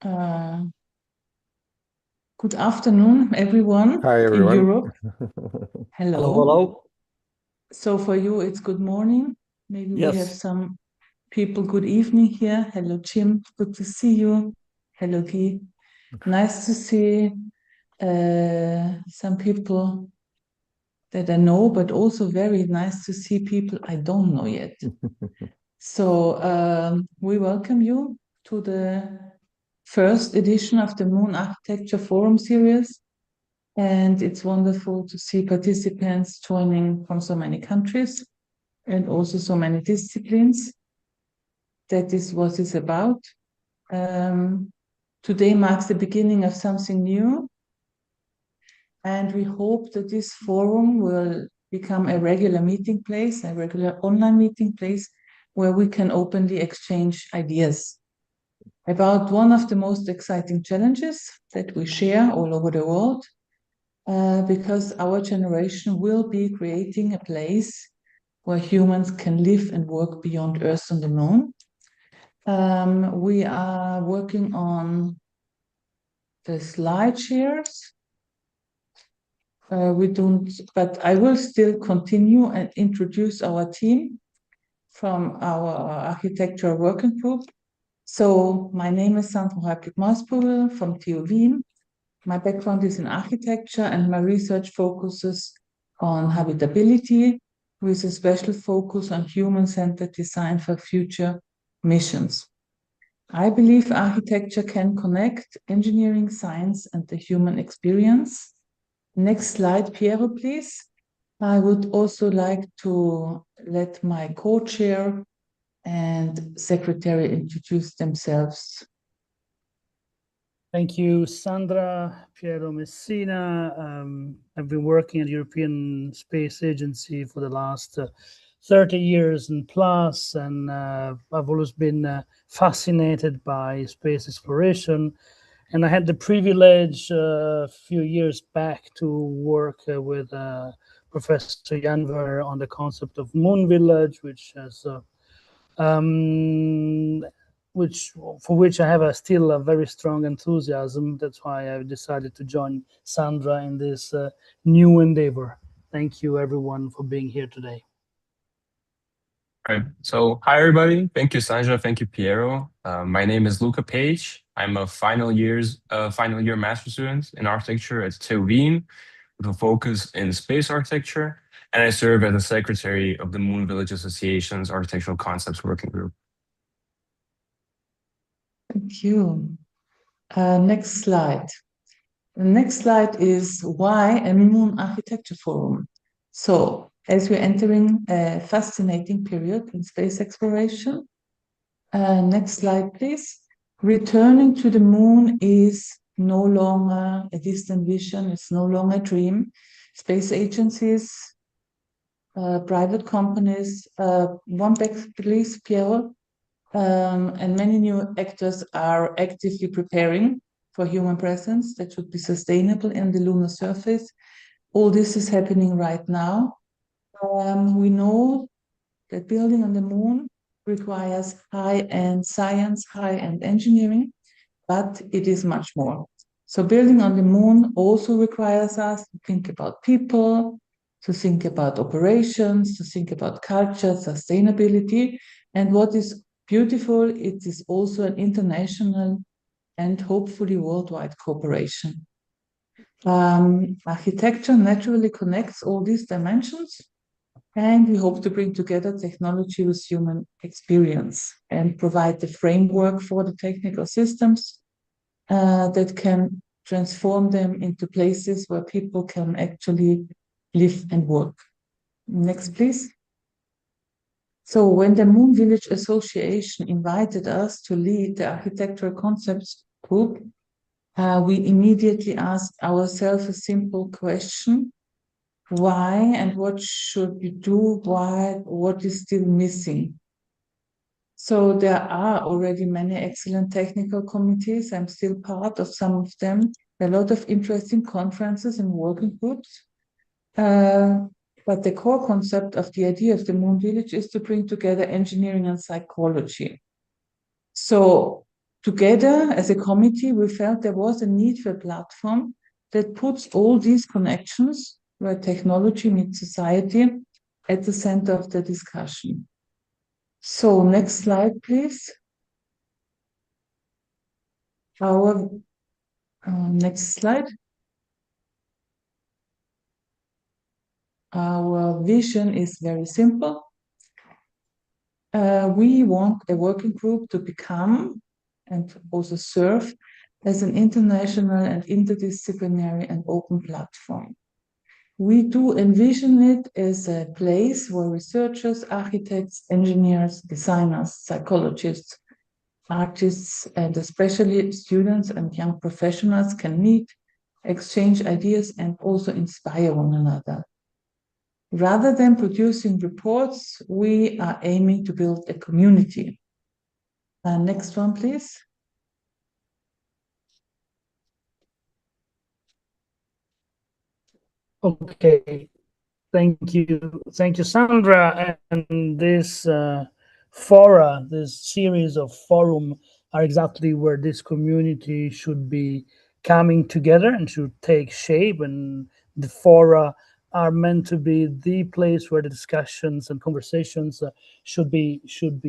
Uh, Good afternoon, everyone Hi, in everyone. Europe. Hello, Hello. hello. So for you, it's good morning. Maybe we have Yes. some people, good evening here. Hello, Jim. Good to see you. Hello, Guy. Nice to see some people that I know, but also very nice to see people I don't know yet. So we welcome you to the first edition of the Moon Architecture Forum series. And it's wonderful to see participants joining from so many countries and also so many disciplines. That is what it's about. Today marks the beginning of something new. And we hope that this forum will become a regular meeting place, a regular online meeting place where we can openly exchange ideas about one of the most exciting challenges that we share all over the world. Because our generation will be creating a place where humans can live and work beyond Earth and the Moon. We are working on the slide shares. We don't, but I will still continue and introduce our team from our architecture working group. So my name is Sandra Halbig-Mausbügel from TU Wien. My background is in architecture and my research focuses on habitability with a special focus on human-centered design for future missions. I believe architecture can connect engineering, science, and the human experience. Next slide, Piero, please. I would also like to let my co-chair and secretary introduce themselves. Thank you, Sandra. Piero Messina. I've been working at the European Space Agency for the last 30 years and plus, and I've always been fascinated by space exploration. And I had the privilege a few years back to work with Professor Jan Werner on the concept of Moon Village, for which I have still a very strong enthusiasm. That's why I decided to join Sandra in this new endeavor. Thank you, everyone, for being here today. All right. So, hi everybody. Thank you, Sandra. Thank you, Piero. My name is Luca Page. I'm a final year master student in architecture at TU Wien with a focus in space architecture, and I serve as the secretary of the Moon Village Association's Architectural Concepts Working Group. Thank you. Next slide. The next slide is why a Moon Architecture Forum. So, as we're entering a fascinating period in space exploration, next slide, please. Returning to the moon is no longer a distant vision, it's no longer a dream. Space agencies, private companies, one back, please, Piero, and many new actors are actively preparing for human presence that should be sustainable in the lunar surface. All this is happening right now. We know that building on the moon requires high-end science, high-end engineering, but it is much more. So building on the moon also requires us to think about people, to think about operations, to think about culture, sustainability. And what is beautiful, it is also an international and hopefully worldwide cooperation. Architecture naturally connects all these dimensions, and we hope to bring together technology with human experience and provide the framework for the technical systems that can transform them into places where people can actually live and work. Next, please. So when the Moon Village Association invited us to lead the architectural concepts group, we immediately asked ourselves a simple question: why and what should we do? Why? What is still missing? So there are already many excellent technical committees. I'm still part of some of them. A lot of interesting conferences and working groups. But the core concept of the idea of the Moon Village is to bring together engineering and psychology. So Together, as a committee, we felt there was a need for a platform that puts all these connections where technology meets society at the center of the discussion. So next slide, please. Our next slide. Our vision is very simple. We want a working group to become and also serve as an international and interdisciplinary and open platform. We do envision it as a place where researchers, architects, engineers, designers, psychologists, artists, and especially students and young professionals can meet, exchange ideas, and also inspire one another. Rather than producing reports, we are aiming to build a community. Next one, please. Okay, thank you, Sandra. And this fora, this series of forum, are exactly where this community should be coming together and should take shape. And the fora are meant to be the place where the discussions and conversations should be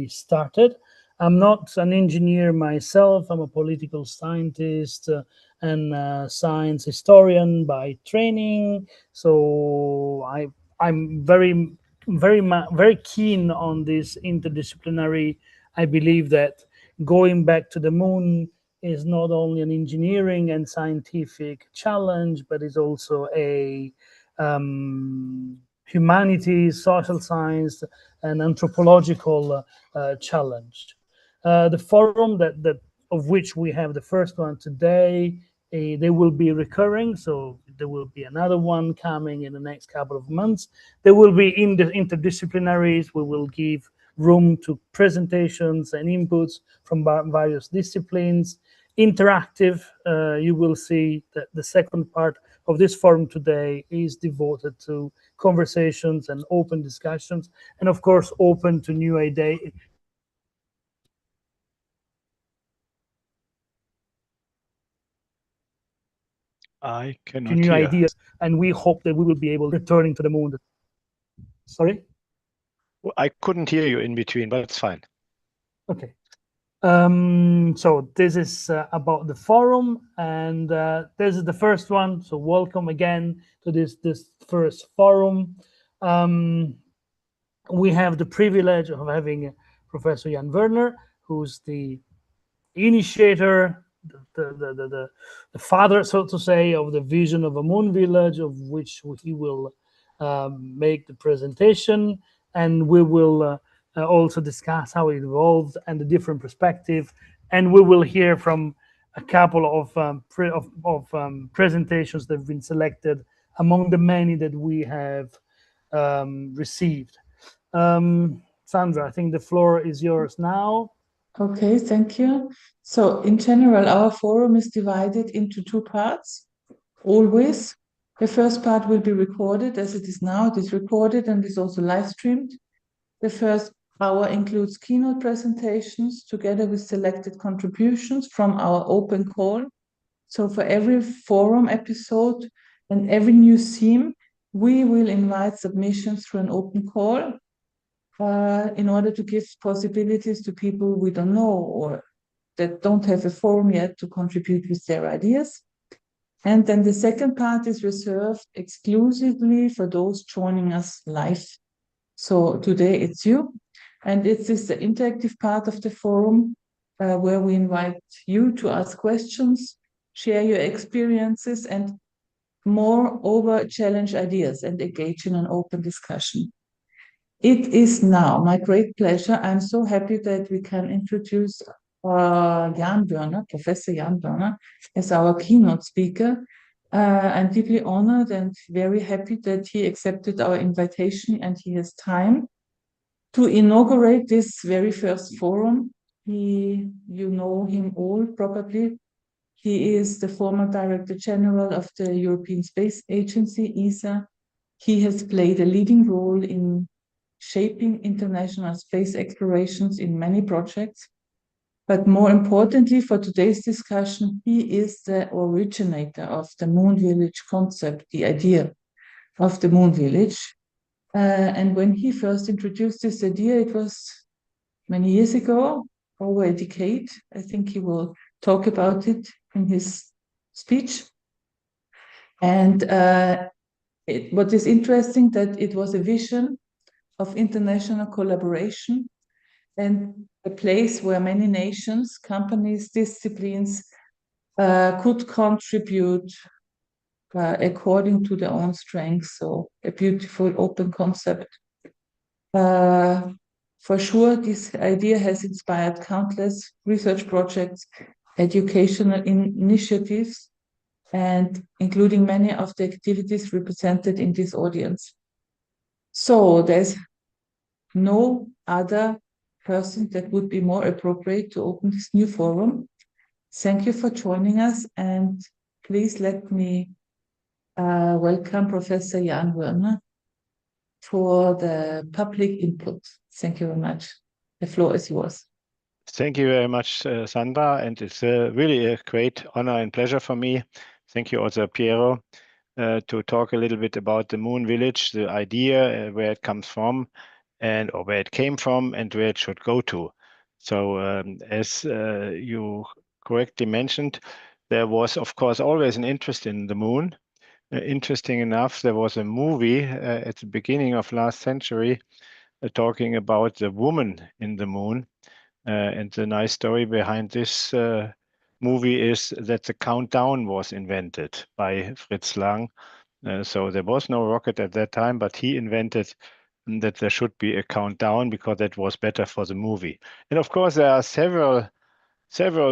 started. I'm not an engineer myself. I'm a political scientist and science historian by training. So I'm very keen on this interdisciplinary. I believe that going back to the moon is not only an engineering and scientific challenge, but is also a humanities, social science, and anthropological challenge. The forum that of which we have the first one today, they will be recurring, so there will be another one coming in the next couple of months. There will be in the interdisciplinaries. We will give room to presentations and inputs from various disciplines. Interactive, you will see that the second part of this forum today is devoted to conversations and open discussions, and of course open to new ideas. I cannot To new hear. ideas, and we hope that we will be able to returning to the moon. Sorry? I couldn't hear you in between, but it's fine. Okay. So this is about the forum, and this is the first one. So welcome again to this first forum. We have the privilege of having Professor Jan Werner, who's the initiator, the father, so to say, of the vision of a moon village, of which he will make the presentation, and we will also discuss how it evolved and the different perspective, and we will hear from a couple of presentations that have been selected among the many that we have received. Sandra, I think the floor is yours now. Okay, thank you. So in general, our forum is divided into two parts, always. The first part will be recorded as it is now. It is recorded and is also live streamed. The first hour includes keynote presentations together with selected contributions from our open call. So for every forum episode and every new theme, we will invite submissions through an open call in order to give possibilities to people we don't know or that don't have a forum yet to contribute with their ideas. And then the second part is reserved exclusively for those joining us live. So today it's you, and it is the interactive part of the forum where we invite you to ask questions, share your experiences, and moreover challenge ideas and engage in an open discussion. It is now my great pleasure. I'm so happy that we can introduce Jan Werner, Professor Jan Werner, as our keynote speaker. I'm deeply honored and very happy that he accepted our invitation and he has time to inaugurate this very first forum. You know him all probably. He is the former Director General of the European Space Agency, ESA. He has played a leading role in shaping international space explorations in many projects. But more importantly for today's discussion, he is the originator of the Moon Village concept, the idea of the Moon Village. And when he first introduced this idea, it was many years ago, over a decade. I think he will talk about it in his speech. And what is interesting that it was a vision of international collaboration and a place where many nations, companies, disciplines could contribute according to their own strengths. So a beautiful open concept. For sure, this idea has inspired countless research projects, educational initiatives, and including many of the activities represented in this audience. So there's no other person that would be more appropriate to open this new forum. Thank you for joining us, and please let me welcome Professor Jan Werner for the public input. Thank you very much. The floor is yours. Thank you very much, Sandra, and it's really a great honor and pleasure for me. Thank you also, Piero, to talk a little bit about the Moon Village, the idea, where it comes from, or where it came from, and where it should go to. So, as you correctly mentioned, there was, of course, always an interest in the moon. Interesting enough, there was a movie at the beginning of last century talking about the woman in the moon. And the nice story behind this movie is that the countdown was invented by Fritz Lang. So there was no rocket at that time, but he invented that there should be a countdown because that was better for the movie. And of course, there are several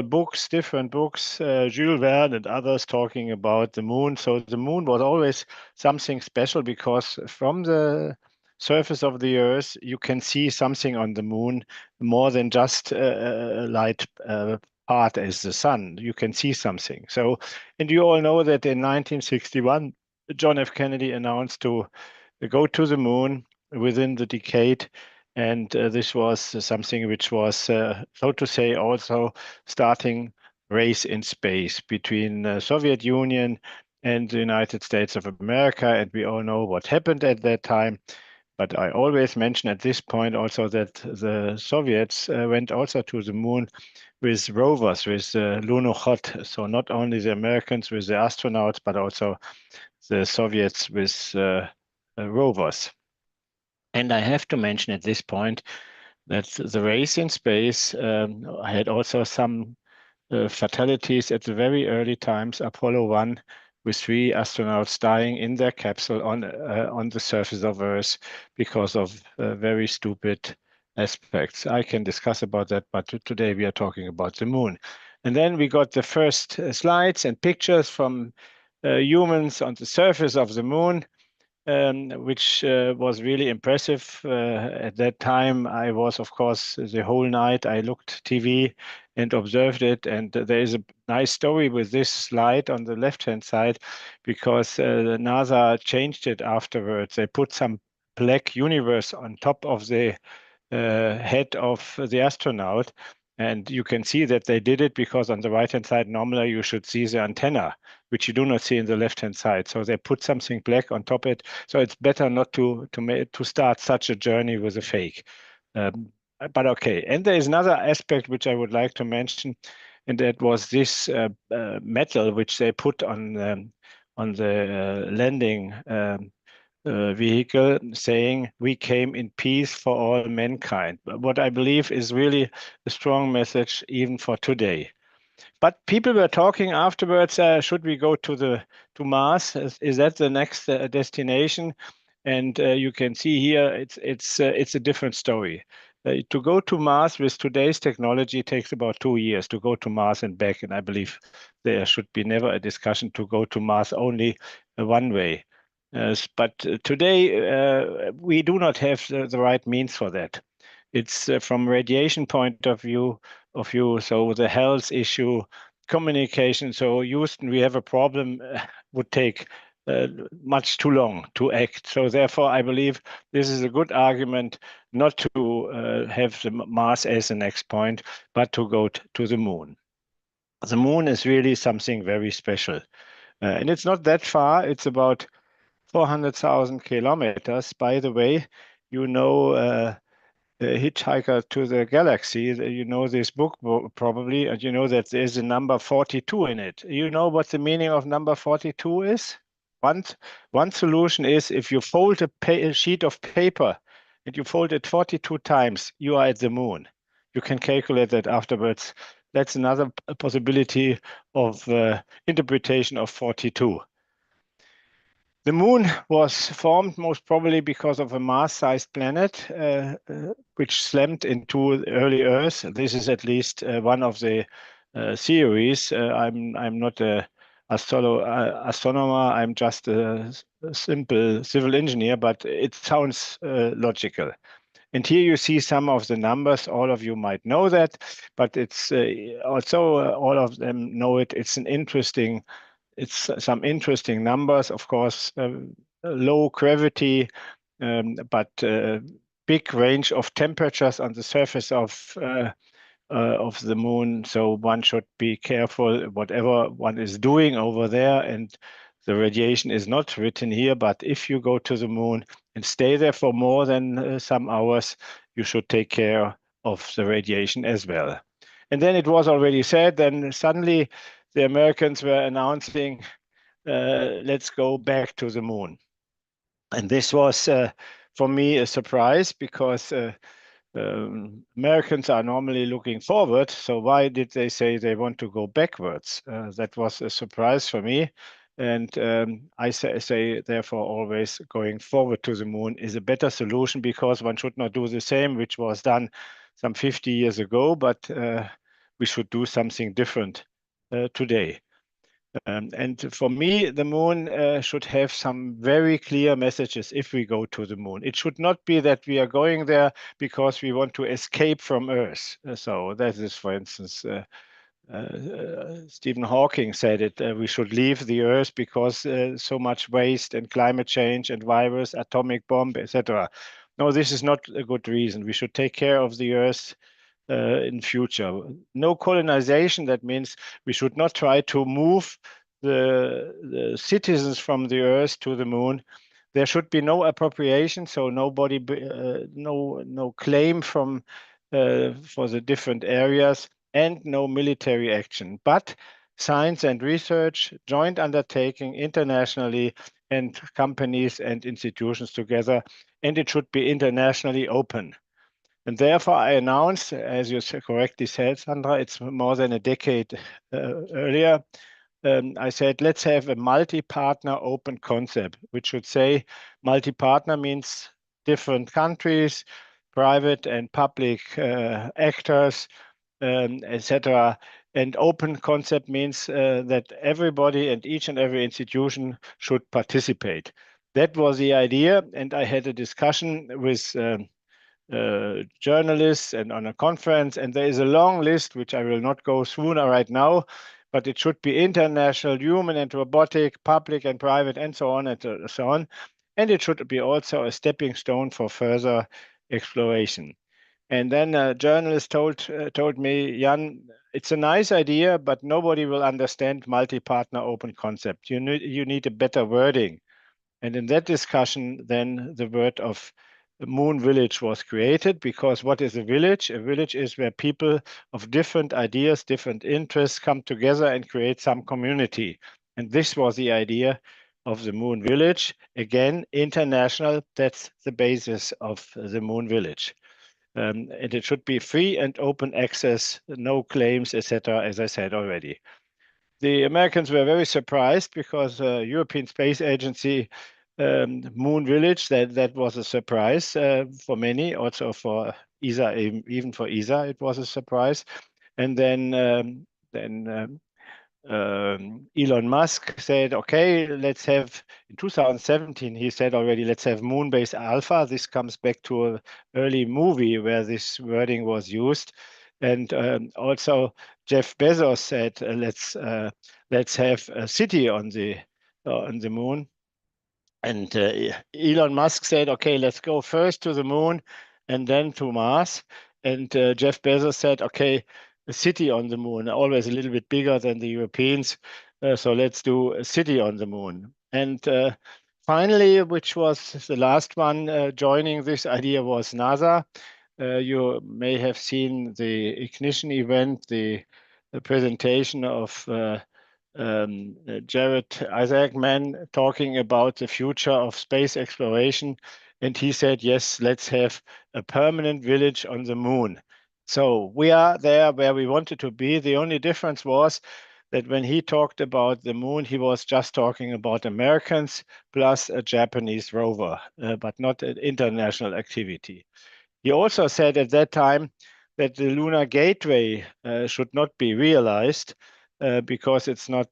books, different books, Jules Verne and others talking about the moon. So the moon was always something special because from the surface of the Earth, you can see something on the moon more than just a light part as the sun. You can see something. So, and you all know that in 1961, John F. Kennedy announced to go to the moon within the decade. And this was something which was, so to say, also starting race in space between the Soviet Union and the United States of America. And we all know what happened at that time. But I always mention at this point also that the Soviets went also to the moon with rovers, with Lunokhod. So not only the Americans with the astronauts, but also the Soviets with rovers. And I have to mention at this point that the race in space had also some fatalities at the very early times. Apollo 1, with 3 astronauts dying in their capsule on the surface of Earth because of very stupid aspects. I can discuss about that, but today we are talking about the moon. And then we got the first slides and pictures from humans on the surface of the moon. Which was really impressive. At that time, I was, of course, the whole night, I looked TV and observed it. And there is a nice story with this slide on the left-hand side, because NASA changed it afterwards. They put some black universe on top of the head of the astronaut. And you can see that they did it because on the right-hand side, normally you should see the antenna, which you do not see in the left-hand side. So they put something black on top of it. So it's better not to start such a journey with a fake. But okay. And there is another aspect which I would like to mention, and that was this metal which they put on the landing vehicle, saying we came in peace for all mankind. What I believe is really a strong message even for today. But people were talking afterwards, should we go to Mars? Is that the next destination? And you can see here, it's a different story. To go to Mars with today's technology takes about 2 years to go to Mars and back. And I believe there should be never a discussion to go to Mars only one way. But today, we do not have the right means for that. It's from radiation point of view, so the health issue, communication. So Houston, we have a problem, would take much too long to act. So therefore, I believe this is a good argument not to have the Mars as the next point, but to go to the moon. The moon is really something very special. And it's not that far. It's about 400,000 kilometers. By the way, you know, The Hitchhiker to the Galaxy, you know this book probably, and you know that there's a number 42 in it. You know what the meaning of number 42 is? One solution is if you fold a sheet of paper and you fold it 42 times, you are at the moon. You can calculate that afterwards. That's another possibility of interpretation of 42. The moon was formed most probably because of a Mars-sized planet, which slammed into early Earth. This is at least one of the theories. I'm not an astronomer. I'm just a simple civil engineer, but it sounds logical. And here you see some of the numbers. All of you might know that, but it's also all of them know it. It's some interesting numbers, of course, low gravity, but big range of temperatures on the surface of the moon. So one should be careful whatever one is doing over there. And the radiation is not written here, but if you go to the moon and stay there for more than some hours, you should take care of the radiation as well. And then it was already said, then suddenly the Americans were announcing, let's go back to the moon. And this was, for me, a surprise because Americans are normally looking forward. So why did they say they want to go backwards? That was a surprise for me. And I say, therefore, always going forward to the moon is a better solution because one should not do the same, which was done some 50 years ago, but we should do something different today. And for me, the moon should have some very clear messages if we go to the moon. It should not be that we are going there because we want to escape from Earth. So that is, for instance, Stephen Hawking said it, we should leave the Earth because so much waste and climate change and virus, atomic bomb, etc. No, this is not a good reason. We should take care of the Earth in future. No colonization, that means we should not try to move the citizens from the Earth to the moon. There should be no appropriation, so nobody, no claim from for the different areas, and no military action, but science and research, joint undertaking internationally, and companies and institutions together, and it should be internationally open. And therefore, I announced, as you correctly said, Sandra, it's more than a decade earlier. I said, let's have a multi-partner open concept, which should say multi-partner means different countries, private and public actors, etc. And open concept means that everybody and each and every institution should participate. That was the idea. And I had a discussion with journalists and on a conference, and there is a long list which I will not go through right now, but it should be international, human and robotic, public and private, and so on and so on. And it should be also a stepping stone for further exploration. And then a journalist told me, Jan, it's a nice idea, but nobody will understand multi-partner open concept. You need a better wording. And in that discussion, then the word of Moon Village was created, because what is a village? A village is where people of different ideas, different interests come together and create some community. And this was the idea of the Moon Village. Again, international, that's the basis of the Moon Village. And it should be free and open access, no claims, etc., as I said already. The Americans were very surprised because European Space Agency Moon Village, that was a surprise for many, also for ESA, even for ESA, it was a surprise. And then Elon Musk said, okay, let's have, in 2017, he said already, let's have Moonbase Alpha. This comes back to an early movie where this wording was used. And also Jeff Bezos said, let's have a city on the moon. And Elon Musk said, okay, let's go first to the moon and then to Mars. And Jeff Bezos said, okay, a city on the moon, always a little bit bigger than the Europeans. So let's do a city on the moon. And finally, which was the last one joining this idea, was NASA. You may have seen the ignition event, the presentation of Jared Isaacman talking about the future of space exploration. And he said, yes, let's have a permanent village on the moon. So we are there where we wanted to be. The only difference was that when he talked about the moon, he was just talking about Americans plus a Japanese rover, but not an international activity. He also said at that time that the Lunar Gateway should not be realized because it's not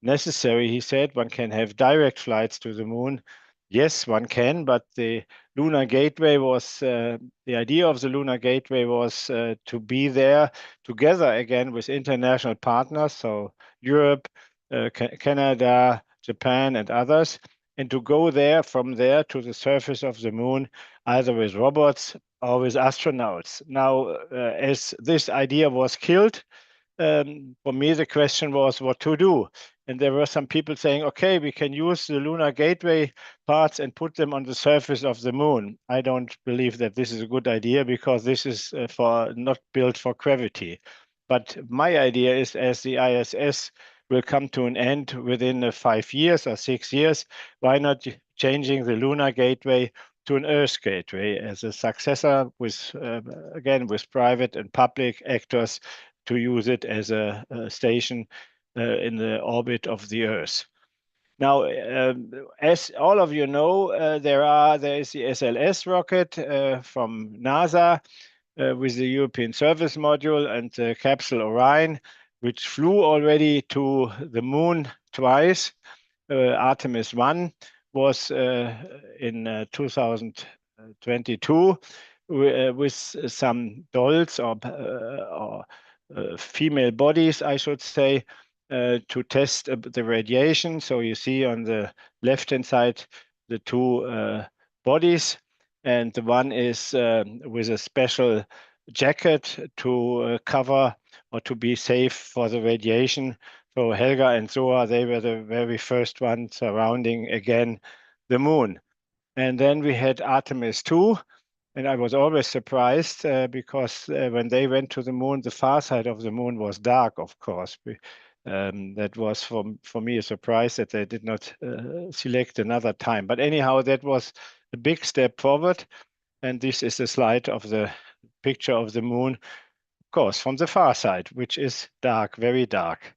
necessary. He said one can have direct flights to the moon. Yes, one can, but the Lunar Gateway was, the idea of the Lunar Gateway was to be there together again with international partners, so Europe, Canada, Japan, and others, and to go there from there to the surface of the moon, either with robots or with astronauts. Now, as this idea was killed, for me, the question was what to do. And there were some people saying, okay, we can use the Lunar Gateway parts and put them on the surface of the moon. I don't believe that this is a good idea because this is not built for gravity. But my idea is, as the ISS will come to an end within 5 years or 6 years, why not changing the Lunar Gateway to an Earth Gateway as a successor with, again, with private and public actors to use it as a station in the orbit of the Earth. Now, as all of you know, there is the SLS rocket from NASA with the European Service Module and the capsule Orion, which flew already to the moon twice. Artemis 1 was in 2022 with some dolls or female bodies, I should say, to test the radiation. So you see on the left-hand side the two bodies, and the one is with a special jacket to cover or to be safe for the radiation. So Helga and Zoa, they were the very first ones surrounding again the moon. And then we had Artemis 2, and I was always surprised because when they went to the moon, the far side of the moon was dark, of course. That was for me a surprise that they did not select another time. But anyhow, that was a big step forward. And this is a slide of the picture of the moon, of course, from the far side, which is dark, very dark.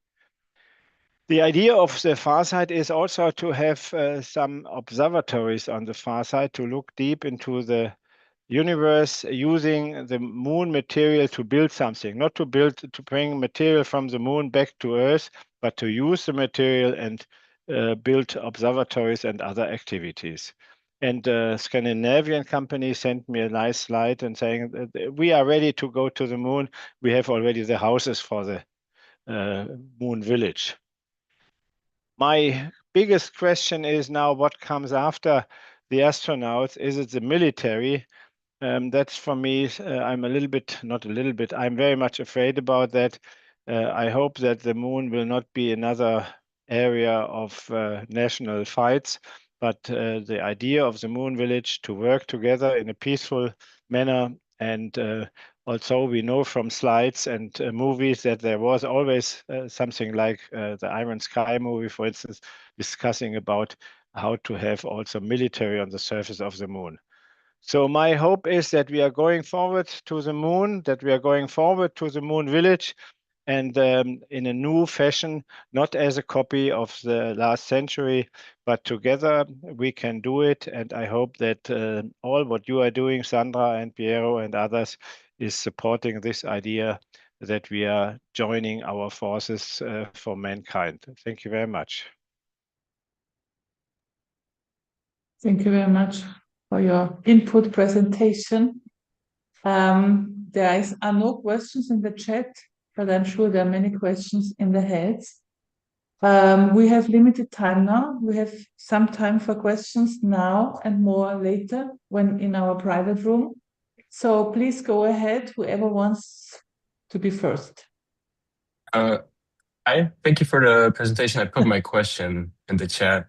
The idea of the far side is also to have some observatories on the far side to look deep into the universe using the moon material to build something, not to bring material from the moon back to Earth, but to use the material and build observatories and other activities. And Scandinavian company sent me a nice slide and saying that we are ready to go to the moon. We have already the houses for the moon village. My biggest question is now what comes after the astronauts? Is it the military? That's for me, I'm a little bit, not a little bit, I'm very much afraid about that. I hope that the moon will not be another area of national fights, but the idea of the moon village to work together in a peaceful manner. And also we know from slides and movies that there was always something like the Iron Sky movie, for instance, discussing about how to have also military on the surface of the moon. So my hope is that we are going forward to the moon, that we are going forward to the moon village, and in a new fashion, not as a copy of the last century, but together we can do it. And I hope that all what you are doing, Sandra and Piero and others, is supporting this idea that we are joining our forces for mankind. Thank you very much. Thank you very much for your input presentation. There are no questions in the chat, but I'm sure there are many questions in the heads. We have limited time now. We have some time for questions now and more later when in our private room. So please go ahead, whoever wants to be first. Hi, thank you for the presentation. I put my question in the chat.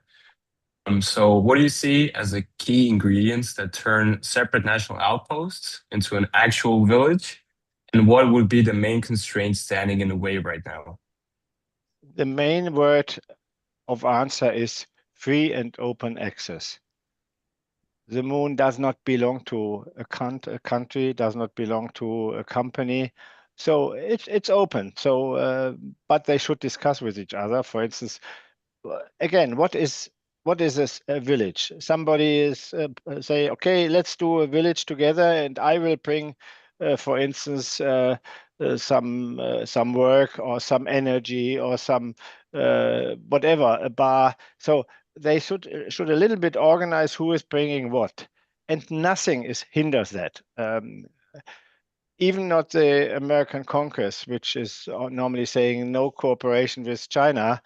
So what do you see as the key ingredients that turn separate national outposts into an actual village? And what would be the main constraints standing in the way right now? The main word of answer is free and open access. The moon does not belong to a country, does not belong to a company. So it's open. So, but they should discuss with each other. For instance, again, what is a village? Somebody is say, okay, let's do a village together, and I will bring, for instance, some work or some energy or some whatever, a bar. So they should a little bit organize who is bringing what, and nothing hinders that. Even not the American Congress, which is normally saying no cooperation with China,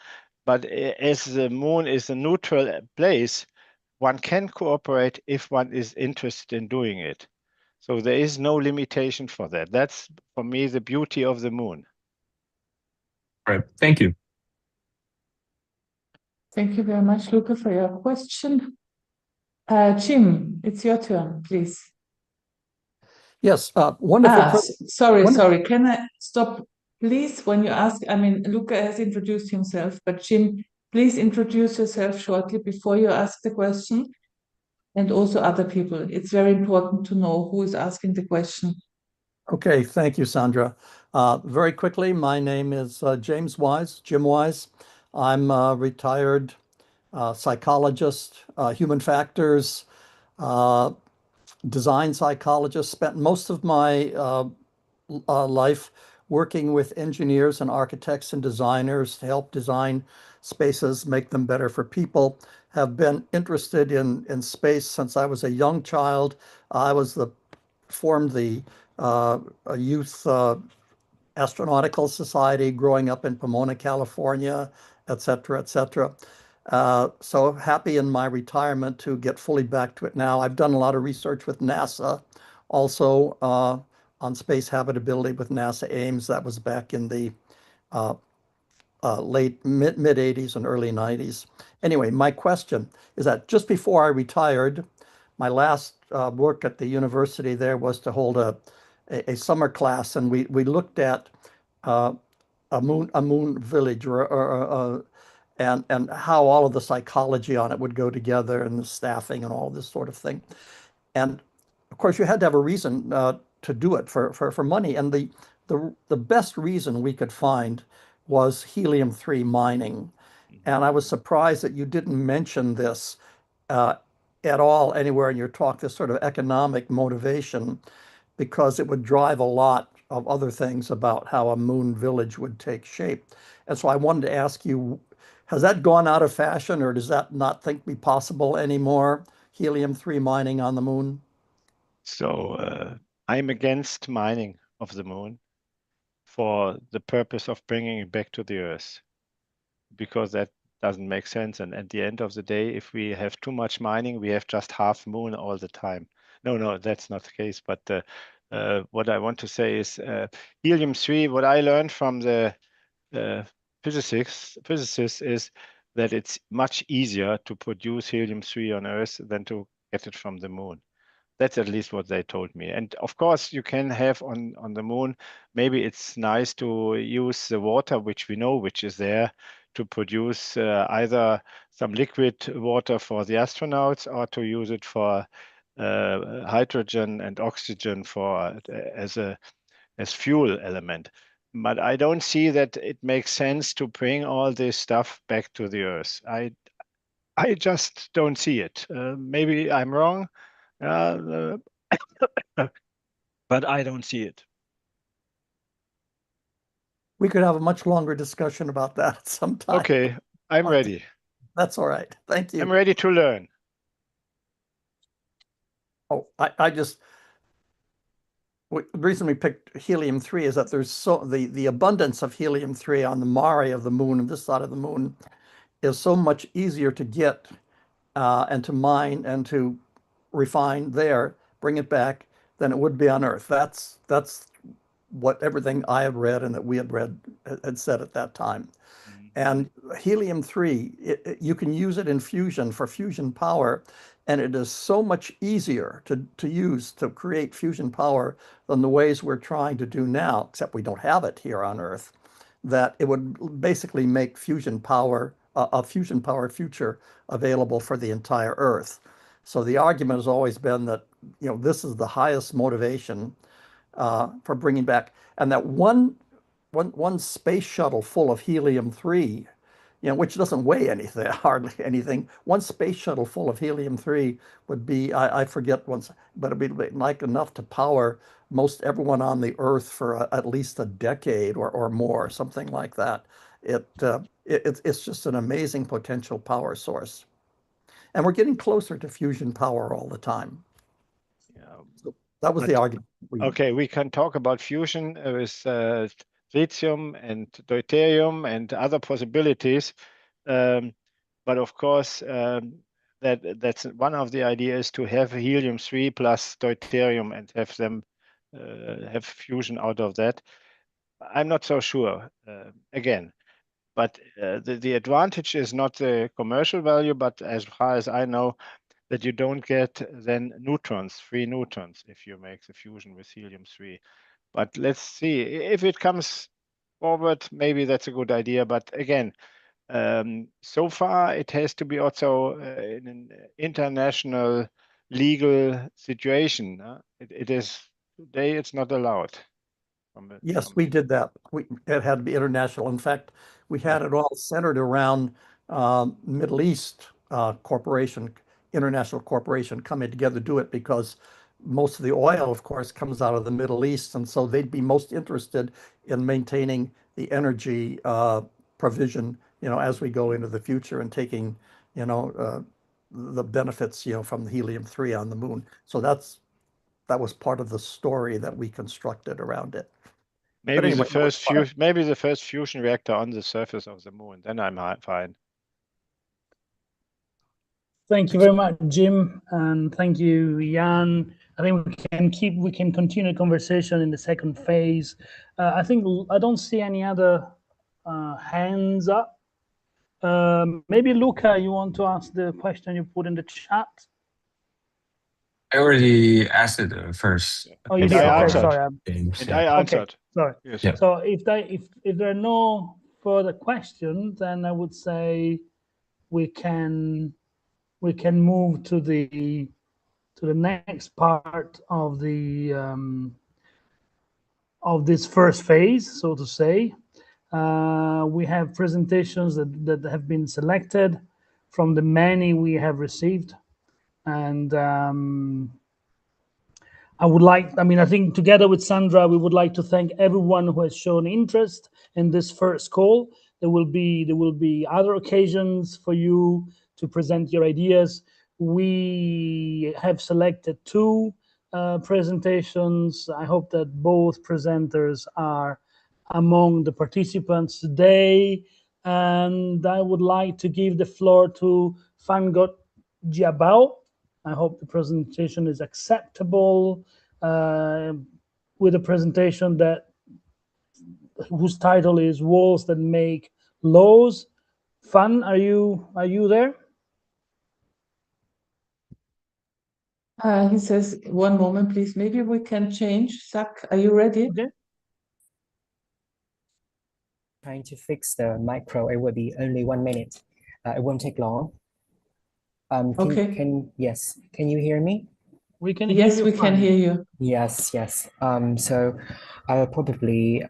but as the moon is a neutral place, one can cooperate if one is interested in doing it. So there is no limitation for that. That's, for me, the beauty of the moon. All right, thank you. Thank you very much, Luca, for your question. Jim, it's your turn, please. Yes, wonderful. Sorry. Can I stop, please, when you ask? I mean, Luca has introduced himself, but Jim, please introduce yourself shortly before you ask the question, and also other people. It's very important to know who is asking the question. Okay, thank you, Sandra. Very quickly, my name is James Wise, Jim Wise. I'm a retired psychologist, human factors, design psychologist, spent most of my life working with engineers and architects and designers to help design spaces, make them better for people. Have been interested in space since I was a young child. I formed the a youth astronautical society growing up in Pomona, California, et cetera, et cetera. So happy in my retirement to get fully back to it now. I've done a lot of research with NASA, also on space habitability with NASA Ames. That was back in the mid 80s and early 90s. Anyway, my question is that just before I retired, my last work at the university there was to hold a summer class, and we looked at a moon village and how all of the psychology on it would go together and the staffing and all this sort of thing. And of course, you had to have a reason to do it for money. And the best reason we could find was helium-3 mining. And I was surprised that you didn't mention this at all anywhere in your talk, this sort of economic motivation, because it would drive a lot of other things about how a moon village would take shape. And so I wanted to ask you, has that gone out of fashion, or does that not think be possible anymore, helium-3 mining on the moon? So I'm against mining of the moon for the purpose of bringing it back to the Earth, because that doesn't make sense. And at the end of the day, if we have too much mining, we have just half moon all the time. No, that's not the case. But what I want to say is helium-3, what I learned from the physicists is that it's much easier to produce helium-3 on Earth than to get it from the moon. That's at least what they told me. And of course, you can have on the moon, maybe it's nice to use the water, which we know, which is there, to produce either some liquid water for the astronauts or to use it for hydrogen and oxygen for as fuel element. But I don't see that it makes sense to bring all this stuff back to the Earth. I just don't see it. Maybe I'm wrong. But I don't see it. We could have a much longer discussion about that sometime. Okay, I'm ready. That's all right. Thank you. I'm ready to learn. Oh, the reason we picked helium-3 is that there's the abundance of helium-3 on the mare of the moon and this side of the moon is so much easier to get and to mine and to refine there, bring it back, than it would be on Earth. That's what everything I had read and that we had read had said at that time. And helium-3, you can use it in fusion for fusion power, and it is so much easier to use to create fusion power than the ways we're trying to do now, except we don't have it here on Earth, that it would basically make fusion power, a fusion powered future available for the entire Earth. So the argument has always been that, you know, this is the highest motivation for bringing back, and that one space shuttle full of helium-3, you know, which doesn't weigh anything, hardly anything. One space shuttle full of helium-3 would be, I forget once, but it'd be like enough to power most everyone on the Earth for at least a decade or more, something like that. It's just an amazing potential power source. And we're getting closer to fusion power all the time. Yeah. So that was the argument. Okay, we can talk about fusion with lithium and deuterium and other possibilities. But of course, that's one of the ideas, to have helium-3 plus deuterium and have them have fusion out of that. I'm not so sure, again. But the advantage is not the commercial value, but as far as I know, that you don't get then neutrons, free neutrons, if you make the fusion with helium-3. But let's see if it comes forward. Maybe that's a good idea. But again, so far it has to be also in an international legal situation. It is today. It's not allowed. Yes, we did that. It had to be international. In fact, we had it all centered around Middle East international corporation coming together to do it, because most of the oil, of course, comes out of the Middle East. And so they'd be most interested in maintaining the energy provision, you know, as we go into the future, and taking, you know, the benefits, you know, from the helium-3 on the moon. So that was part of the story that we constructed around it. Maybe anyway, the first fusion reactor on the surface of the moon. Then I'm fine. Thank you very much, Jim, and thank you, Jan. I think we can continue the conversation in the second phase. I don't see any other hands up. Maybe Luca, you want to ask the question you put in the chat? I already asked it first. Oh, you did? Okay, sorry. I answered. Okay, sorry. Yes. Yeah. So if there are no further questions, then I would say we can move to the next part of this first phase, so to say. We have presentations that have been selected from the many we have received. And I think together with Sandra, we would like to thank everyone who has shown interest in this first call. There will be other occasions for you to present your ideas. We have selected 2 presentations. I hope that both presenters are among the participants today. And I would like to give the floor to Phan Jiabao. I hope the presentation is acceptable, with a presentation whose title is Walls That Make Laws. Phan, are you there? He says, one moment, please. Maybe we can change. Zach, are you ready? Okay. Trying to fix the micro. It will be only 1 minute. It won't take long. Okay. Yes. Can you hear me? We can hear you. Yes, we can hear you. Yes. So I will probably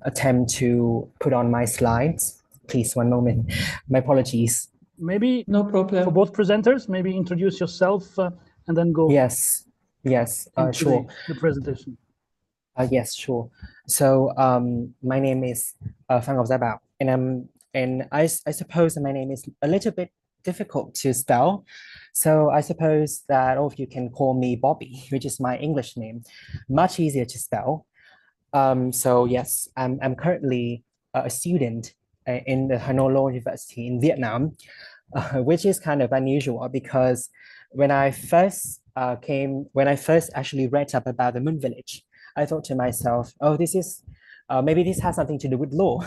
attempt to put on my slides. Please, 1 moment. My apologies. Maybe no problem. For both presenters, maybe introduce yourself and then go. Yes. Sure. The presentation. Yes, sure. So my name is Phan Jiabao, and I suppose my name is a little bit difficult to spell. So I suppose that all of you can call me Bobby, which is my English name, much easier to spell. So yes, I'm currently a student in the Hanoi Law University in Vietnam, which is kind of unusual because when I first came when I first actually read up about the Moon Village. I thought to myself, oh, this is maybe this has something to do with law.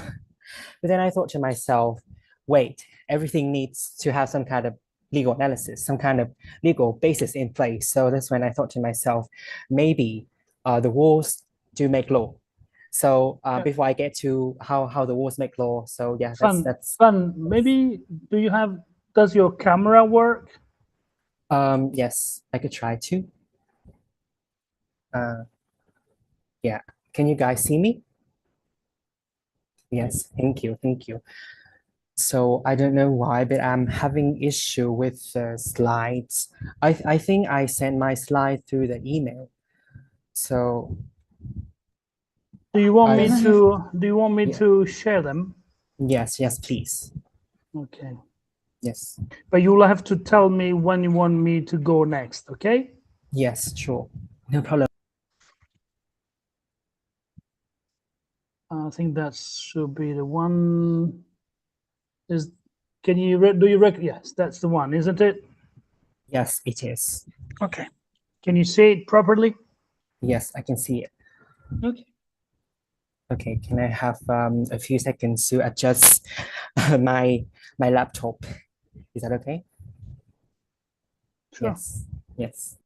But then I thought to myself, wait, everything needs to have some kind of legal analysis, some kind of legal basis in place. So that's when I thought to myself, maybe the walls do make law. So before I get to how the walls make law, so yeah, that's Fun. Maybe does your camera work? yes, I could try to. Yeah, can you guys see me? Yes, thank you. So I don't know why, but I'm having issue with the slides. I think I sent my slide through the email. So do you want me Yeah. to share them? Yes, please. Okay. Yes. But you'll have to tell me when you want me to go next, okay? Yes, sure. No problem. I think that should be the one. Do you reckon? Yes, that's the one, isn't it? Yes, it is. Okay. Can you see it properly? Yes, I can see it. Okay. Okay, can I have a few seconds to adjust my laptop? Is that okay? Sure. Yes.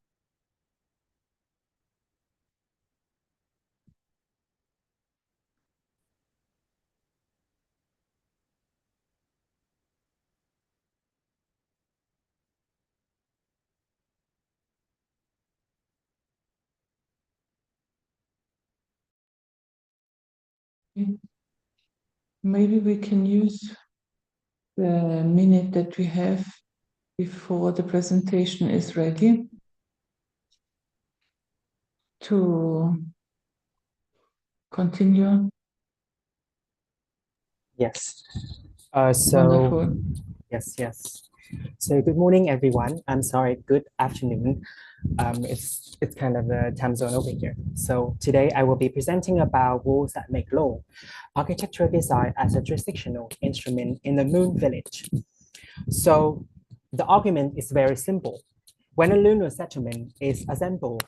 Maybe we can use the minute that we have before the presentation is ready to continue. Yes. Wonderful. Yes. So good morning, everyone. I'm sorry, good afternoon. It's kind of the time zone over here. So today I will be presenting about walls that make law, architectural design as a jurisdictional instrument in the Moon Village. So the argument is very simple. When a lunar settlement is assembled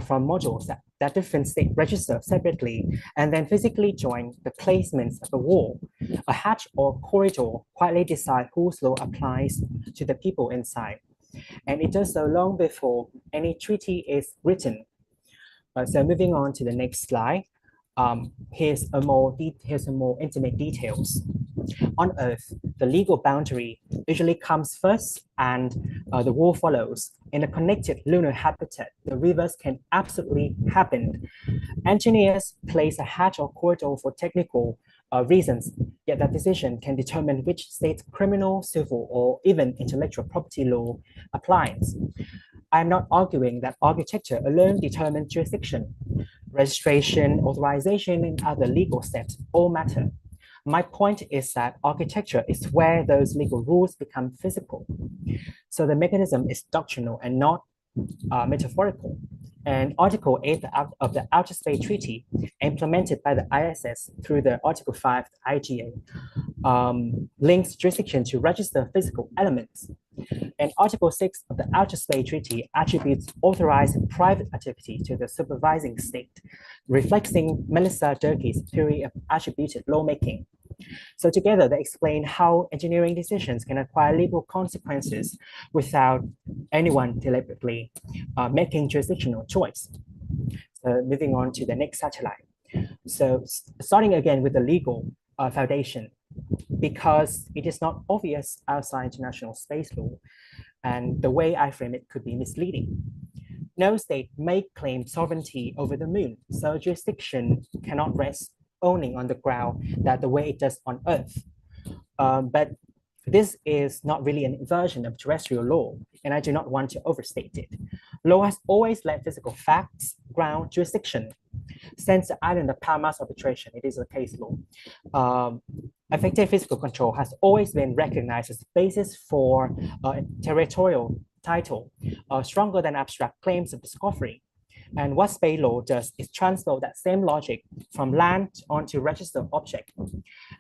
from modules that different states register separately and then physically join the placements of the wall, a hatch or corridor quietly decide whose law applies to the people inside. And it does so long before any treaty is written. So moving on to the next slide. Here's a more intimate details. On Earth, the legal boundary usually comes first and the wall follows. In a connected lunar habitat, the reverse can absolutely happen. Engineers place a hatch or corridor for technical reasons, yet that decision can determine which state's criminal, civil, or even intellectual property law applies. I'm not arguing that architecture alone determines jurisdiction. Registration, authorization, and other legal steps all matter. My point is that architecture is where those legal rules become physical. So the mechanism is doctrinal and not metaphorical. And Article 8 of the Outer Space Treaty, implemented by the ISS through the Article 5 IGA, links jurisdiction to register physical elements. And Article 6 of the Outer Space Treaty attributes authorized private activity to the supervising state, reflecting Melissa Durkee's theory of attributed lawmaking. So together, they explain how engineering decisions can acquire legal consequences without anyone deliberately making jurisdictional choice. So moving on to the next satellite. So starting again with the legal foundation, because it is not obvious outside international space law, and the way I frame it could be misleading. No state may claim sovereignty over the moon, so jurisdiction cannot rest only on the ground that the way it does on Earth. But this is not really an inversion of terrestrial law, and I do not want to overstate it. Law has always led physical facts ground jurisdiction. Since the island of Palmas arbitration, it is a case law. Effective physical control has always been recognized as the basis for territorial title, stronger than abstract claims of discovery. And what space law does is transpose that same logic from land onto registered object.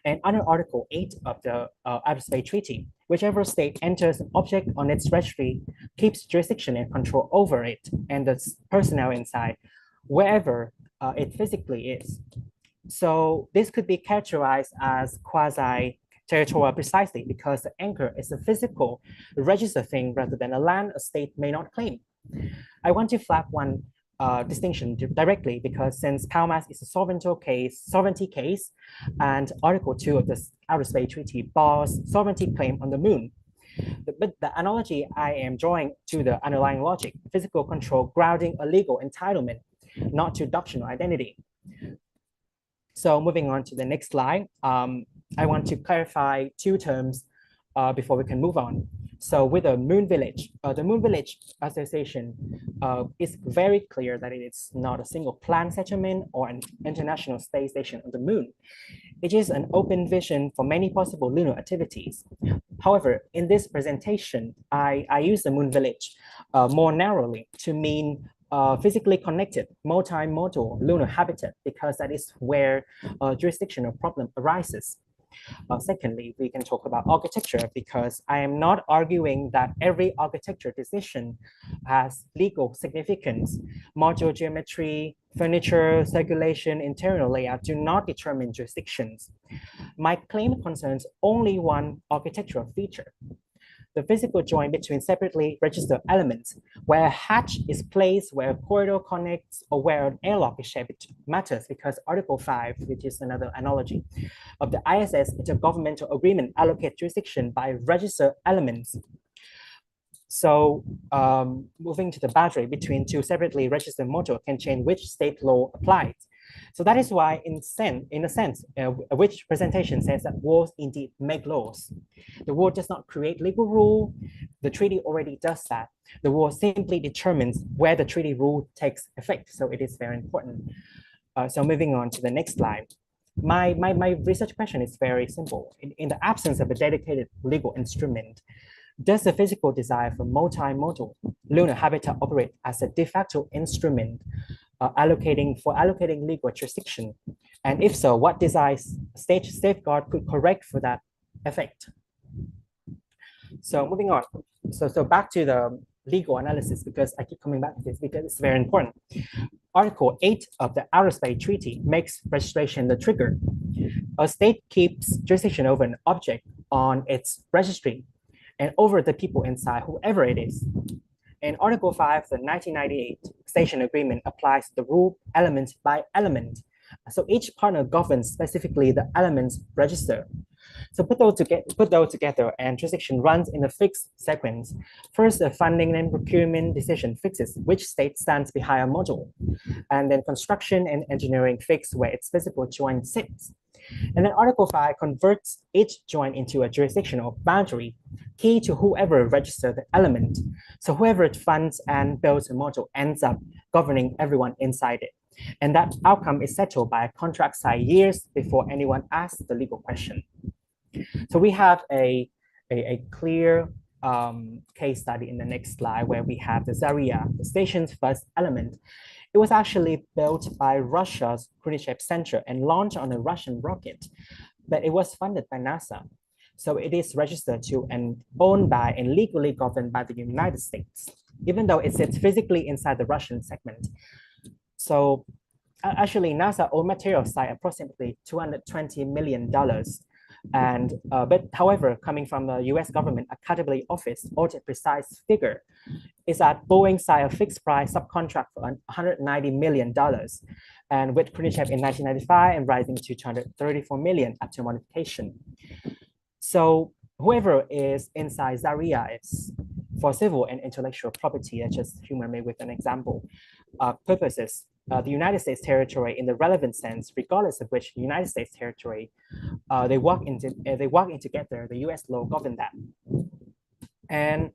And under Article 8 of the Outer Space Treaty, whichever state enters an object on its registry keeps jurisdiction and control over it and the personnel inside, wherever it physically is. So this could be characterized as quasi-territorial precisely because the anchor is a physical registered thing rather than a land a state may not claim. I want to flag one distinction directly because since PALMAS is a sovereignty case, and Article 2 of the Outer Space Treaty bars sovereignty claim on the moon. But the analogy I am drawing to the underlying logic, physical control grounding a legal entitlement, not to doctrinal identity. So moving on to the next slide, I want to clarify two terms before we can move on. So with the Moon Village Association is very clear that it is not a single planned settlement or an international space station on the moon. It is an open vision for many possible lunar activities. However, in this presentation, I use the Moon Village more narrowly to mean physically connected multimodal lunar habitat because that is where jurisdictional problem arises. Secondly, we can talk about architecture because I am not arguing that every architecture decision has legal significance. Module geometry, furniture, circulation, interior layout do not determine jurisdictions. My claim concerns only one architectural feature: the physical joint between separately registered elements, where a hatch is placed, where a corridor connects, or where an airlock is shaped matters because Article 5, which is another analogy, of the ISS Intergovernmental Agreement allocates jurisdiction by registered elements. So moving to the boundary between two separately registered modules can change which state law applies. So that is why, in a sense, which presentation says that wars indeed make laws. The war does not create legal rule. The treaty already does that. The war simply determines where the treaty rule takes effect. So it is very important. So moving on to the next slide. My research question is very simple. In the absence of a dedicated legal instrument, does the physical desire for multimodal lunar habitat operate as a de facto instrument allocating legal jurisdiction? And if so, what design safeguard could correct for that effect? So moving on. So back to the legal analysis, because I keep coming back to this because it's very important. Article 8 of the Outer Space Treaty makes registration the trigger. A state keeps jurisdiction over an object on its registry and over the people inside, whoever it is. And Article 5 of the 1998 Station Agreement applies the rule element by element. So each partner governs specifically the elements register. So put those together and jurisdiction runs in a fixed sequence. First, the funding and procurement decision fixes which state stands behind a module. And then construction and engineering fix where its physical joint sits. And then Article 5 converts each joint into a jurisdictional boundary key to whoever registered the element. So whoever funds and builds a module ends up governing everyone inside it. And that outcome is settled by a contract signed years before anyone asks the legal question. So we have a clear case study in the next slide where we have the Zarya, the station's first element. It was actually built by Russia's Khrushchev Center and launched on a Russian rocket, but it was funded by NASA. So it is registered to and owned by and legally governed by the United States, even though it sits physically inside the Russian segment. So actually NASA owned material site approximately $220 million. And but however, coming from the US government accountability office, audit precise figure is that Boeing signed a fixed price subcontract for $190 million, and with Khrushchev in 1995 and rising to $234 million after modification. So whoever is inside Zarya is for civil and intellectual property, I just humor me with an example, purposes. The United States territory in the relevant sense, regardless of which United States territory, they walk in together, the US law govern that. And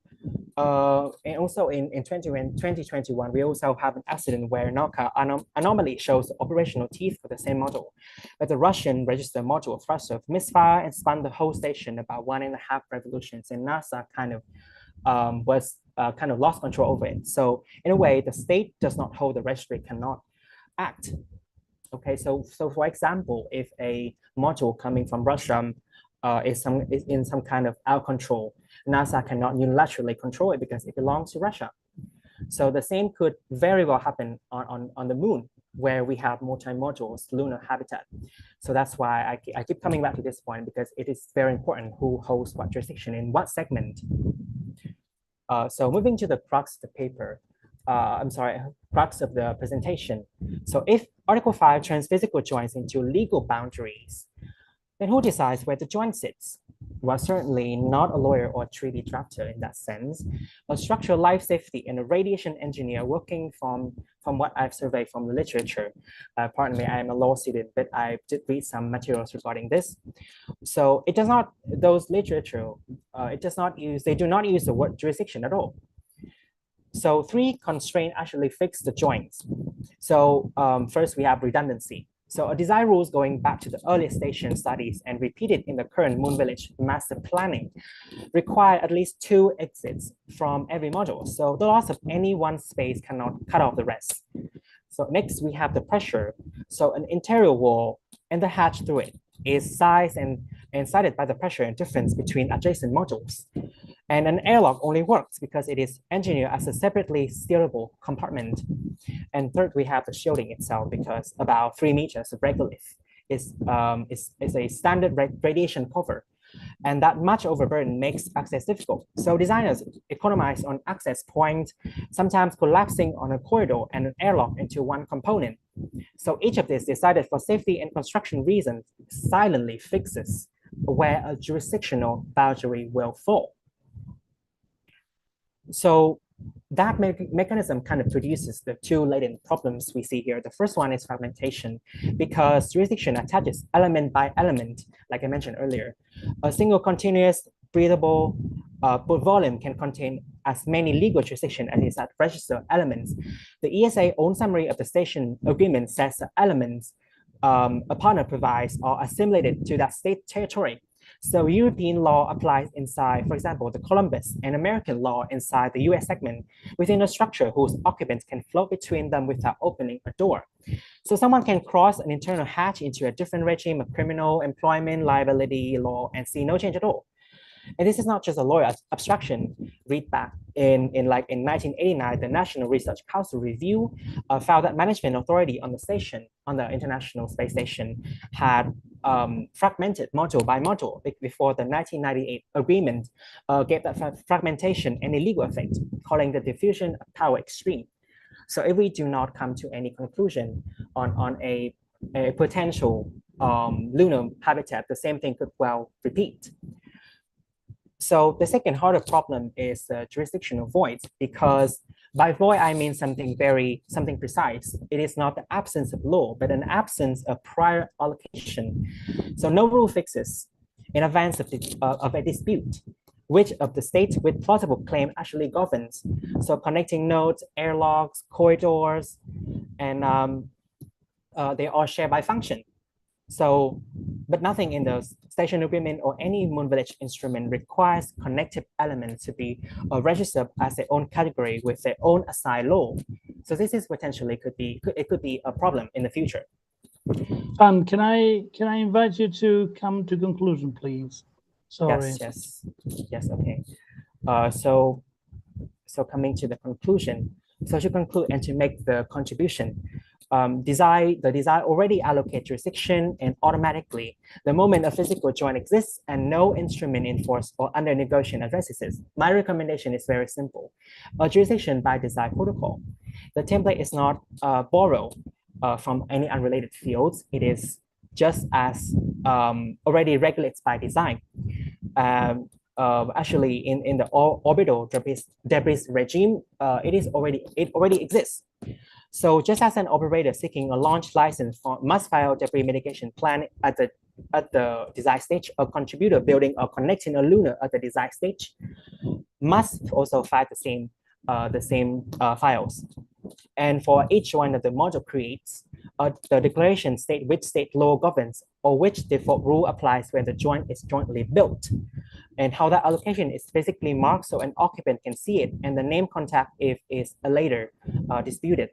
also in 2021, we also have an accident where Nauka anomaly shows the operational teeth for the same model, but the Russian registered module thruster misfired and spun the whole station about 1.5 revolutions, and NASA kind of was kind of lost control over it. So in a way, the state does not hold the registry, cannot act. Okay, so for example, if a module coming from Russia is in some kind of out control, NASA cannot unilaterally control it because it belongs to Russia. So the same could very well happen on the moon, where we have multi-modules lunar habitat. So that's why I keep coming back to this point, because it is very important who holds what jurisdiction in what segment. So moving to the crux of the paper, crux of the presentation. So if Article 5 turns physical joints into legal boundaries, then who decides where the joint sits? Well, certainly not a lawyer or a treaty drafter in that sense. A structural life safety and a radiation engineer working from what I've surveyed from the literature. Pardon me, I am a law student, but I did read some materials regarding this. So it does not, those literature, they do not use the word jurisdiction at all. So 3 constraints actually fix the joints. So first we have redundancy. So a design rules going back to the earliest station studies and repeated in the current Moon Village master planning require at least 2 exits from every module. So the loss of any one space cannot cut off the rest. So next we have the pressure. So an interior wall and the hatch through it is sized and cited by the pressure and difference between adjacent modules. And an airlock only works because it is engineered as a separately steerable compartment. And third, we have the shielding itself, because about 3 meters of regolith is a standard radiation cover. And that much overburden makes access difficult. So designers economize on access points, sometimes collapsing on a corridor and an airlock into one component. So each of these decided for safety and construction reasons silently fixes where a jurisdictional boundary will fall. So that mechanism kind of produces the 2 latent problems we see here. The first one is fragmentation, because jurisdiction attaches element by element, like I mentioned earlier. A single continuous breathable volume can contain as many legal jurisdiction as its register elements. The ESA own summary of the station agreement says the elements a partner provides are assimilated to that state territory. So European law applies inside, for example, the Columbus, and American law inside the US segment within a structure whose occupants can float between them without opening a door. So someone can cross an internal hatch into a different regime of criminal, employment, liability law and see no change at all. And this is not just a lawyer abstraction. Read back in 1989, the National Research Council review found that management authority on the station, on the International Space Station, had fragmented module by module before the 1998 agreement gave that fragmentation an illegal effect, calling the diffusion of power extreme. So if we do not come to any conclusion on a potential lunar habitat, the same thing could well repeat. So the second harder problem is the jurisdictional void, because by void, I mean something precise. It is not the absence of law, but an absence of prior allocation. So no rule fixes in advance of a dispute, which of the states with plausible claim actually governs. So connecting nodes, airlocks, corridors, and they are shared by function. So, but nothing in the station agreement or any Moon Village instrument requires connective elements to be registered as their own category with their own assigned law. So this is potentially could be a problem in the future. Can I invite you to come to conclusion, please? Sorry. Yes. Okay. So coming to the conclusion. So to conclude and to make the contribution. The design already allocate jurisdiction, and automatically the moment a physical joint exists and no instrument enforced or under negotiation addresses it. My recommendation is very simple: a jurisdiction by design protocol. The template is not borrowed from any unrelated fields. It is just as already regulates by design. Actually, in the orbital debris regime, it already exists. So just as an operator seeking a launch license must file a debris mitigation plan at the design stage, a contributor building or connecting a lunar at the design stage must also file the same files. And for each one of the module creates, the declaration state which state law governs or which default rule applies when the joint is jointly built. and how that allocation is basically marked so an occupant can see it, and the name contact if is later disputed.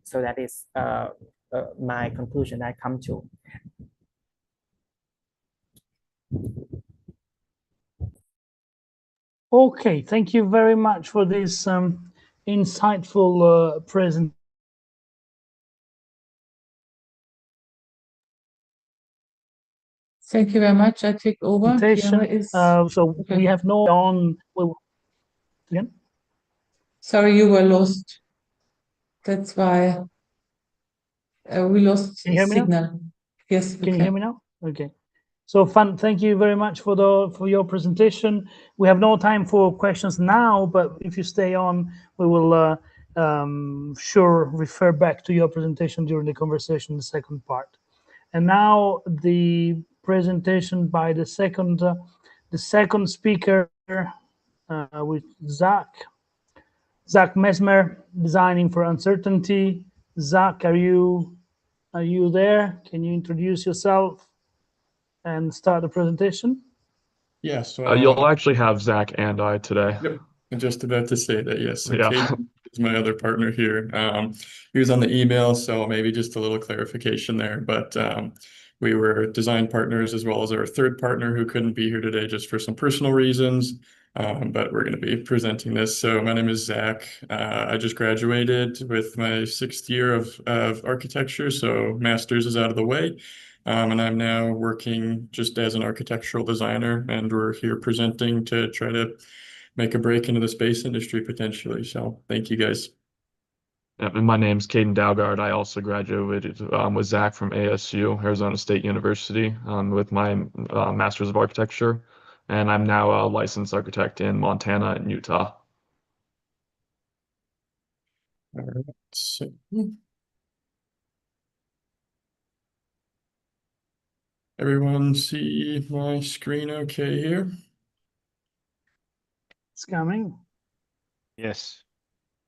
So that is my conclusion I come to. Okay, thank you very much for this insightful presentation. Thank you very much. I take over. Piero is So okay. we have no on. Well, again? Sorry, you were lost. That's why we lost Can you hear me now? signal. Yes, we Can you hear me now? Okay. So thank you very much for your presentation. We have no time for questions now, but if you stay on, we will sure refer back to your presentation during the conversation, the second part. And now the presentation by the second speaker with Zach Mesmer, Designing for Uncertainty. Zach, are you there? Can you introduce yourself and start the presentation? Yeah, so You'll actually have Zach and I today. yep, I'm just about to say that, yes. So Yeah. Caden is my other partner here. He was on the email, so maybe just a little clarification there. But we were design partners as well as our third partner who couldn't be here today just for some personal reasons. But we're going to be presenting this. So my name is Zach. I just graduated with my 6th year of architecture, so master's is out of the way. And I'm now working just as an architectural designer, and we're here presenting to try to make a break into the space industry potentially. So thank you guys. And my name's Caden Dalgard. I also graduated with Zach from ASU, Arizona State University, with my Master's of Architecture. And I'm now a licensed architect in Montana and Utah. All right. So, everyone see my screen okay here? It's coming. Yes.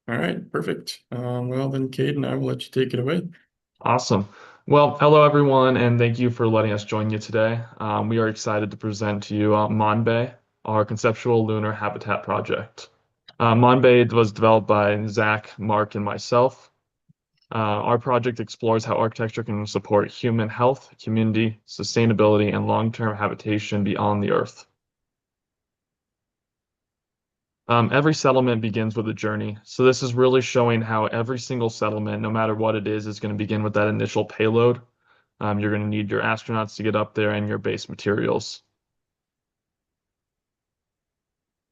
All right, perfect. Well then, Caden, I will let you take it away. Awesome. Well, hello everyone, and thank you for letting us join you today. We are excited to present to you Monbay, our conceptual lunar habitat project. Monbay was developed by Zach, Mark, and myself. Our project explores how architecture can support human health, community, sustainability, and long-term habitation beyond the Earth. Every settlement begins with a journey. So this is really showing how every single settlement, no matter what it is going to begin with that initial payload. You're going to need your astronauts to get up there and your base materials.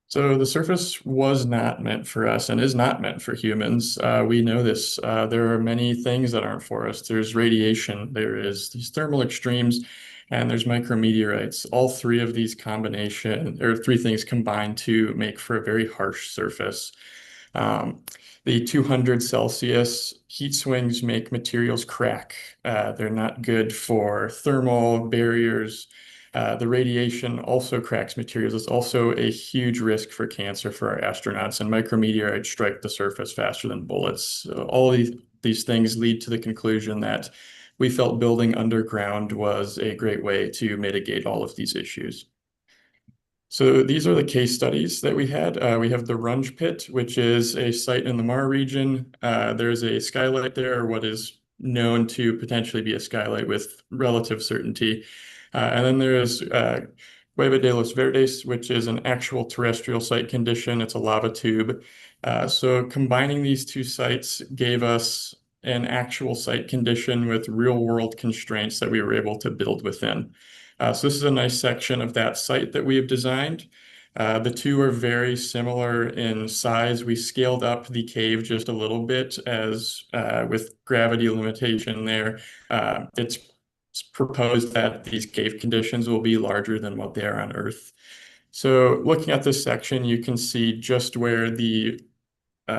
So the surface was not meant for us and is not meant for humans. We know this. There are many things that aren't for us. There's radiation, there is these thermal extremes, and there's micrometeorites. All three of these three things combine to make for a very harsh surface. The 200 Celsius heat swings make materials crack. They're not good for thermal barriers. The radiation also cracks materials. It's also a huge risk for cancer for our astronauts, and micrometeorites strike the surface faster than bullets. So all these things lead to the conclusion that we felt building underground was a great way to mitigate all of these issues. So these are the case studies that we had. We have the Runge Pit, which is a site in the Mar region. There's a skylight there, or what is known to potentially be a skylight with relative certainty. And then there's Cueva de los Verdes, which is an actual terrestrial site condition. It's a lava tube. So combining these two sites gave us an actual site condition with real world constraints that we were able to build within. So this is a nice section of that site that we have designed. The two are very similar in size. We scaled up the cave just a little bit as with gravity limitation there. It's proposed that these cave conditions will be larger than what they are on Earth. So looking at this section, you can see just where the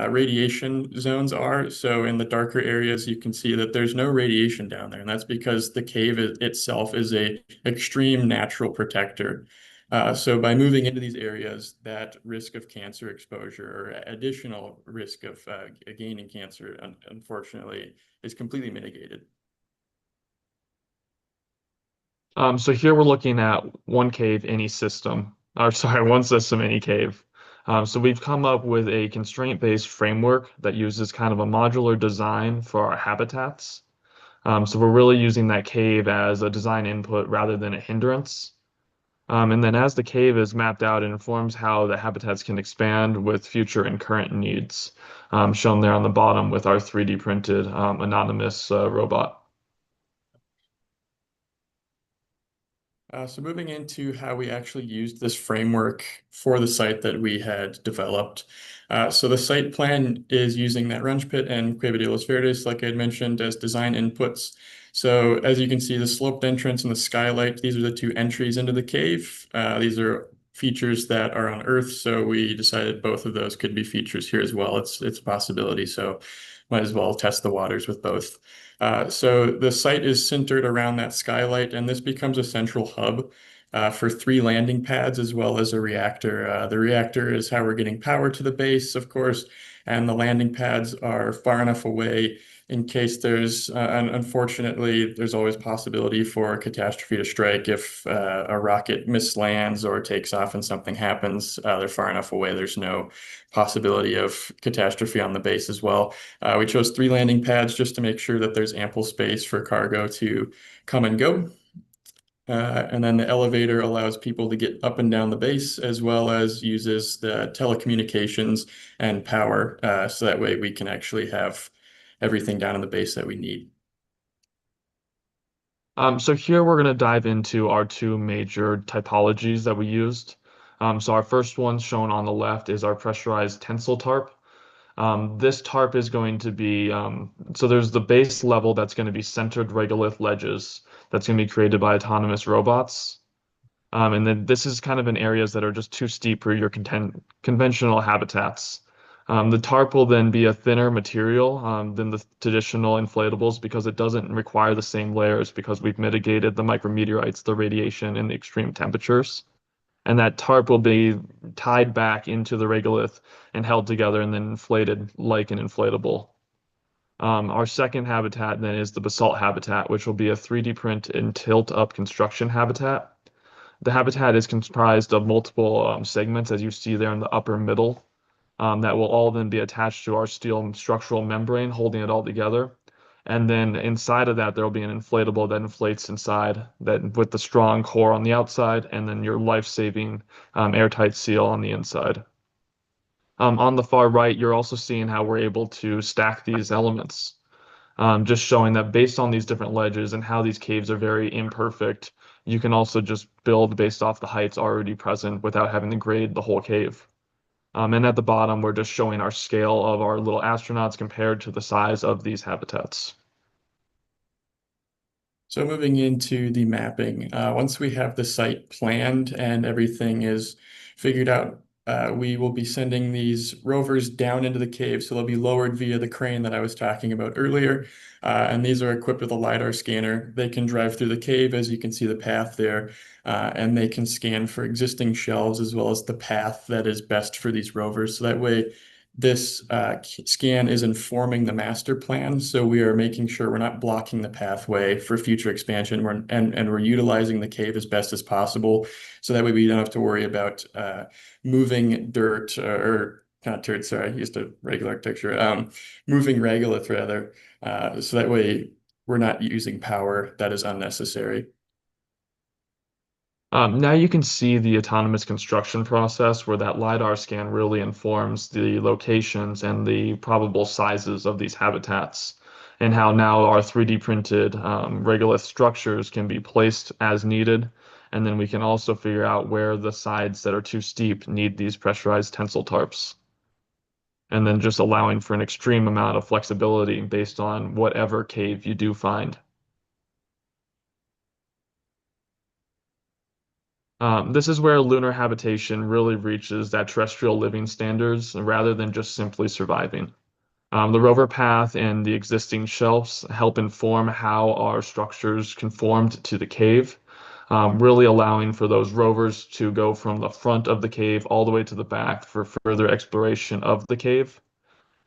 radiation zones are. So in the darker areas, you can see that there's no radiation down there. And that's because the cave itself is a extreme natural protector. So by moving into these areas, that risk of cancer exposure or additional risk of gaining cancer, unfortunately, is completely mitigated. So here we're looking at one cave, any system. or sorry, one system, any cave. So we've come up with a constraint-based framework that uses kind of a modular design for our habitats. So we're really using that cave as a design input rather than a hindrance. And then as the cave is mapped out, it informs how the habitats can expand with future and current needs, shown there on the bottom with our 3D printed anonymous robot. So moving into how we actually used this framework for the site that we had developed. So the site plan is using that Runge Pit and Cueva de los Verdes, like I had mentioned, as design inputs. So as you can see, the sloped entrance and the skylight, these are the two entries into the cave. These are features that are on Earth, so we decided both of those could be features here as well. It's a possibility, so might as well test the waters with both. So the site is centered around that skylight, and this becomes a central hub for 3 landing pads as well as a reactor. The reactor is how we're getting power to the base, of course, and the landing pads are far enough away in case there's, unfortunately, there's always possibility for a catastrophe to strike if a rocket mislands or takes off and something happens. They're far enough away. There's no possibility of catastrophe on the base as well. We chose 3 landing pads just to make sure that there's ample space for cargo to come and go. And then the elevator allows people to get up and down the base, as well as uses the telecommunications and power. So that way we can actually have everything down in the base that we need. So here we're going to dive into our 2 major typologies that we used. So our first one shown on the left is our pressurized tensile tarp. This tarp is going to be, so there's the base level that's going to be centered regolith ledges that's going to be created by autonomous robots. And then this is kind of in areas that are just too steep for your conventional habitats. The tarp will then be a thinner material than the traditional inflatables because it doesn't require the same layers because we've mitigated the micrometeorites, the radiation, and the extreme temperatures. And that tarp will be tied back into the regolith and held together and then inflated like an inflatable. Our second habitat then is the basalt habitat, which will be a 3D print and tilt-up construction habitat. The habitat is comprised of multiple segments, as you see there in the upper middle, that will all then be attached to our steel structural membrane, holding it all together. And then inside of that, there will be an inflatable that inflates inside that with the strong core on the outside, and then your life-saving airtight seal on the inside. On the far right, you're also seeing how we're able to stack these elements, just showing that based on these different ledges and how these caves are very imperfect, you can also just build based off the heights already present without having to grade the whole cave. And at the bottom, we're just showing our scale of our little astronauts compared to the size of these habitats. So moving into the mapping, once we have the site planned and everything is figured out, we will be sending these rovers down into the cave. So they'll be lowered via the crane that I was talking about earlier. And these are equipped with a LiDAR scanner. They can drive through the cave, as you can see the path there, and they can scan for existing shelves as well as the path that is best for these rovers. So that way, this scan is informing the master plan. So we are making sure we're not blocking the pathway for future expansion. We're utilizing the cave as best as possible. So that way we don't have to worry about moving dirt or not dirt, sorry, I used a regular architecture, moving regolith rather. So that way we're not using power that is unnecessary. Now you can see the autonomous construction process where that LiDAR scan really informs the locations and the probable sizes of these habitats, and how now our 3D printed regolith structures can be placed as needed. And then we can also figure out where the sides that are too steep need these pressurized tensile tarps. And then just allowing for an extreme amount of flexibility based on whatever cave you do find. This is where lunar habitation really reaches that terrestrial living standards rather than just simply surviving. The rover path and the existing shelves help inform how our structures conformed to the cave, really allowing for those rovers to go from the front of the cave all the way to the back for further exploration of the cave.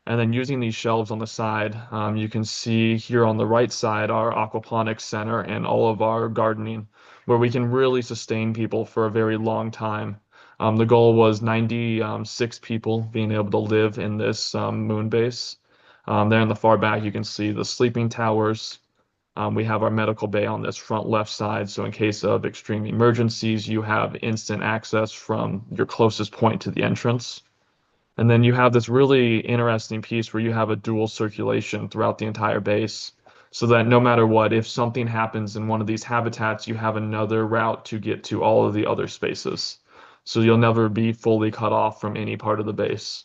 And then using these shelves on the side, you can see here on the right side our aquaponics center and all of our gardening, where we can really sustain people for a very long time The goal was 96 people being able to live in this moon base. There in the far back, you can see the sleeping towers. We have our medical bay on this front left side, so in case of extreme emergencies, you have instant access from your closest point to the entrance. And then you have this really interesting piece where you have a dual circulation throughout the entire base, so that no matter what, if something happens in one of these habitats, you have another route to get to all of the other spaces. So you'll never be fully cut off from any part of the base.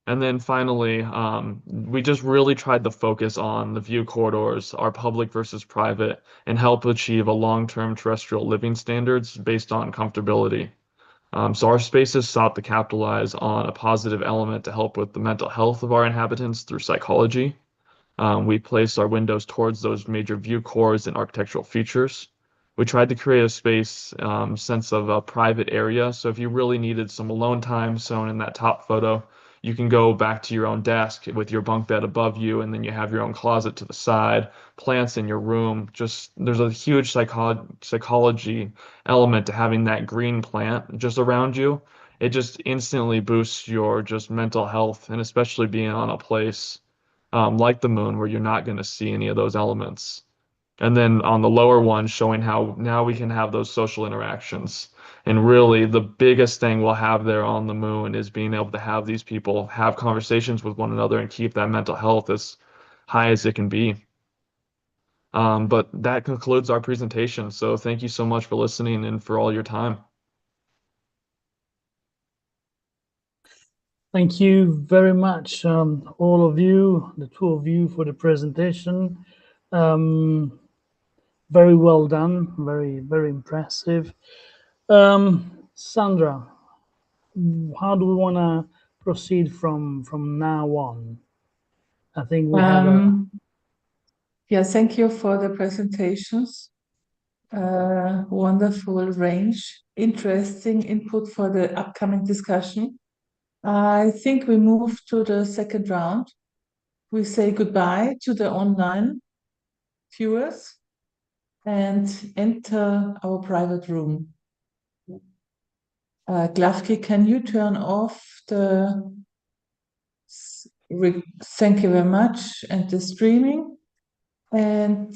And then finally, we just really tried to focus on the view corridors, our public versus private, and help achieve a long-term terrestrial living standards based on comfortability. So our spaces sought to capitalize on a positive element to help with the mental health of our inhabitants through psychology. We placed our windows towards those major view cores and architectural features. We tried to create a space sense of a private area. So if you really needed some alone time, shown in that top photo, you can go back to your own desk with your bunk bed above you, and then you have your own closet to the side, plants in your room. Just there's a huge psychology element to having that green plant just around you. It just instantly boosts your just mental health, and especially being on a place like the moon where you're not going to see any of those elements. And then on the lower one, showing how now we can have those social interactions. And really, the biggest thing we'll have there on the moon is being able to have these people have conversations with one another and keep that mental health as high as it can be. But that concludes our presentation. So thank you so much for listening and for all your time. Thank you very much, all of you, the two of you, for the presentation. Very well done, very, very impressive. Sandra, how do we want to proceed from now on? I think we have yeah, thank you for the presentations. Wonderful range, interesting input for the upcoming discussion. I think we move to the second round. We say goodbye to the online viewers and enter our private room. Glavki, can you turn off the, thank you very much, and the streaming? And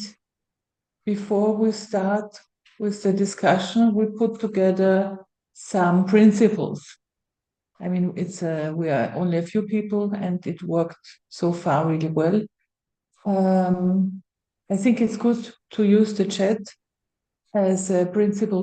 before we start with the discussion, we put together some principles. I mean, we are only a few people and it worked so far really well. I think it's good to use the chat as a principle